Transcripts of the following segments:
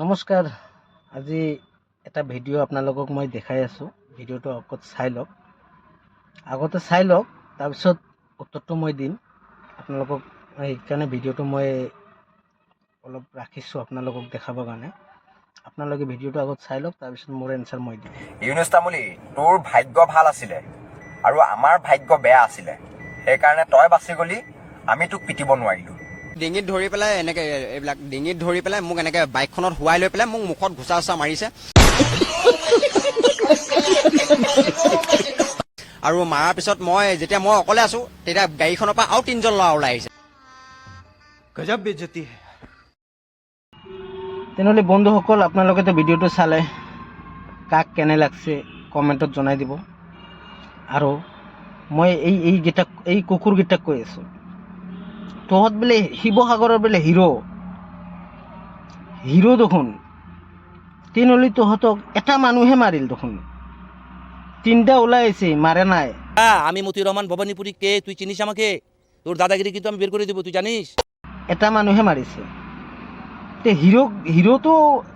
নমস্কাৰ। আজি এটা ভিডিঅ' আপোনালোকক মই দেখাই আছোঁ। ভিডিঅ'টো আগতে চাই লওক তাৰপিছত উত্তৰটো মই দিম আপোনালোকক। সেইকাৰণে ভিডিঅ'টো মই অলপ ৰাখিছোঁ আপোনালোকক দেখাবৰ কাৰণে। আপোনালোকে ভিডিঅ'টো আগত চাই লওক, তাৰপিছত মোৰ এনচাৰ মই দিম। ইউনুছ তামুলী, তোৰ ভাগ্য ভাল আছিলে আৰু আমাৰ ভাগ্য বেয়া আছিলে, সেইকাৰণে তই বাচি গলি, আমি তোক পিটিব নোৱাৰিলোঁ। ডিঙিত ধৰি পেলাই এনেকে এইবিলাক ডিঙিত ধৰি পেলাই মোক এনেকে বাইকখনত শুৱাই লৈ পেলাই মোক মুখত ঘুচা ঘুচা মাৰিছে আৰু মাৰাৰ পিছত যেতিয়া মই অকলে আছো তেতিয়া গাড়ীখনৰ পৰা আৰু 3জন ল'ৰা ওলাই আহিছে। গজব বেজ্জতি হে। তেনেহ'লে বন্ধুসকল, আপোনালোকেতো ভিডিঅ'টো চালে, কাক কেনে লাগছে কমেণ্টত জনাই দিব। আৰু মই এই কুকুৰকেইটাক কৈ আছোঁ, তহঁত বোলে শিৱসাগৰৰ বোলে হিৰো দেখোন। তেনেহ'লে তহঁতক এটা মানুহে মাৰিল দেখোন, 3টা ওলাই আহিছে, মারে নাই। আমি মতিউর রহমান ভবানীপুরি, কে তুই চিনিস আমাকে? তোর দাদাগিরি কিন্তু আমি বের করে দেবো, তুই জানিস? এটা মানুহে মাৰিছে। তে হিৰোটো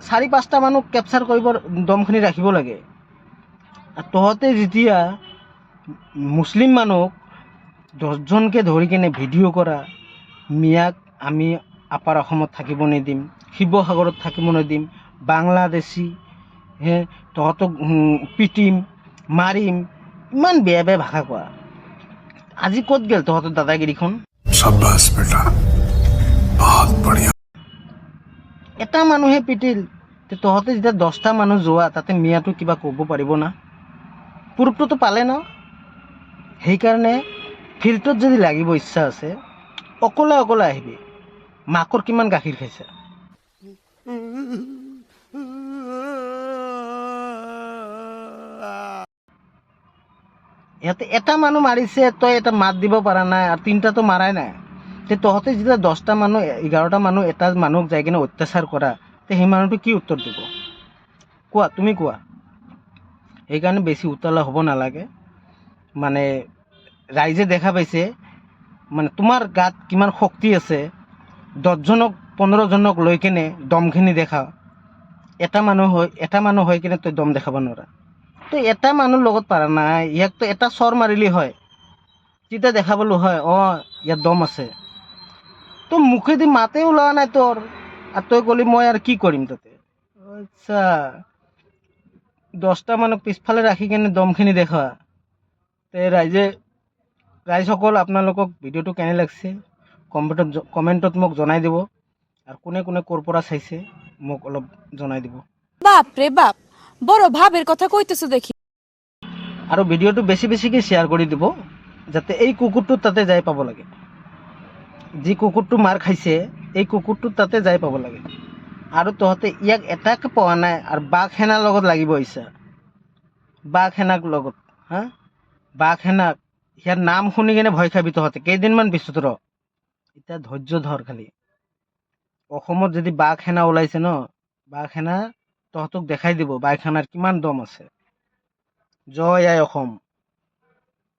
4-5টা মানুহ কেপচাৰ কৰিব দমখিনি ৰাখিব লাগে। তহঁতে যেতিয়া মুছলিম মানুহ 10জনকে ধৰি কিনে ভিডিঅ' কৰা, মিয়াক আমি আপাৰ অসমত থাকিব নিদিম, শিৱসাগৰত থাকিব নিদিম, বাংলাদেশী তহঁতক পিটিম, মাৰিম, ইমান বেয়া বেয়া ভাষা কোৱা। আজি ক'ত গ'ল তহঁতৰ দাদাগিৰিখন? शाबाश बेटा, बहुत बढ़िया। এটা মানুহে পিটিল, তহঁতে যেতিয়া 10টা মানুহ যোৱা, তাতে মিয়াটো কিবা ক'ব পাৰিব না? প্ৰুফটোতো পালে ন? সেইকাৰণে ফিল্ডত যদি লাগিব ইচ্ছা আছে, অকলে আহিবি। মাকৰ কিমান গাখীৰ খাইছা? ইয়াতে এটা মানুহ মাৰিছে, তই এটা মাত দিব পৰা নাই, আৰু 3টাতো মাৰাই নাই। তে তহঁতে যেতিয়া 10টা মানুহ 11টা মানুহ এটা মানুহক যাই কিনে অত্যাচাৰ কৰা, তে সেই মানুহটো কি উত্তৰ দিব? কোৱা, তুমি কোৱা। সেইকাৰণে বেছি উতলা হ'ব নালাগে। মানে ৰাইজে দেখা পাইছে মানে তোমাৰ গাত কিমান শক্তি আছে। 10জনক 15জনক লৈ কিনে দমখিনি দেখা। এটা মানুহ হৈ কিনে তই দম দেখাব নোৱাৰা। তই এটা মানুহ লগত পাৰা নাই, ইয়াকতো এটা চৰ মাৰিলি হয়, তেতিয়া দেখা পালো হয়, ইয়াত দম আছে। তই মুখেদি মাতে ওলোৱা নাই তোৰ, আৰু তই ক'লি মই আৰু কি কৰিম তাতে। আচ্ছা, 10টা মানুহ পিছফালে ৰাখি কিনে দমখিনি দেখা। তে ৰাইজসকল, আপোনালোকক ভিডিঅ'টো কেনে লাগছে কমেণ্টত মোক জনাই দিব। আৰু কোনে কোনে ক'ৰ পৰা চাইছে মোক অলপ জনাই দিব। বাপ ৰে বাপ, বড় ভাবেৰ কথা কইতেছো দেখি। আৰু ভিডিঅ'টো বেছিকৈ শ্বেয়াৰ কৰি দিব, যাতে এই কুকুৰটো তাতে যাই পাব লাগে। যি কুকুৰটো মাৰ খাইছে, এই কুকুৰটো তাতে যাই পাব লাগে। আৰু তহঁতে ইয়াক এটাকে পোৱা নাই, আৰু বাঘ সেনাৰ লগত লাগিব আহিছা। বাঘ সেনাক লগত বাঘ সেনাক, ইয়াৰ নাম শুনি কিনে ভয় খাবি তহঁতে। কেইদিনমান পিছত এতিয়া ধৈৰ্য ধৰ খালি। অসমত যদি বাঘ সেনা ওলাইছে ন, বাঘ সেনা তহঁতক দেখাই দিব বাঘ সেনাৰ কিমান দম আছে। জয় আই অসম।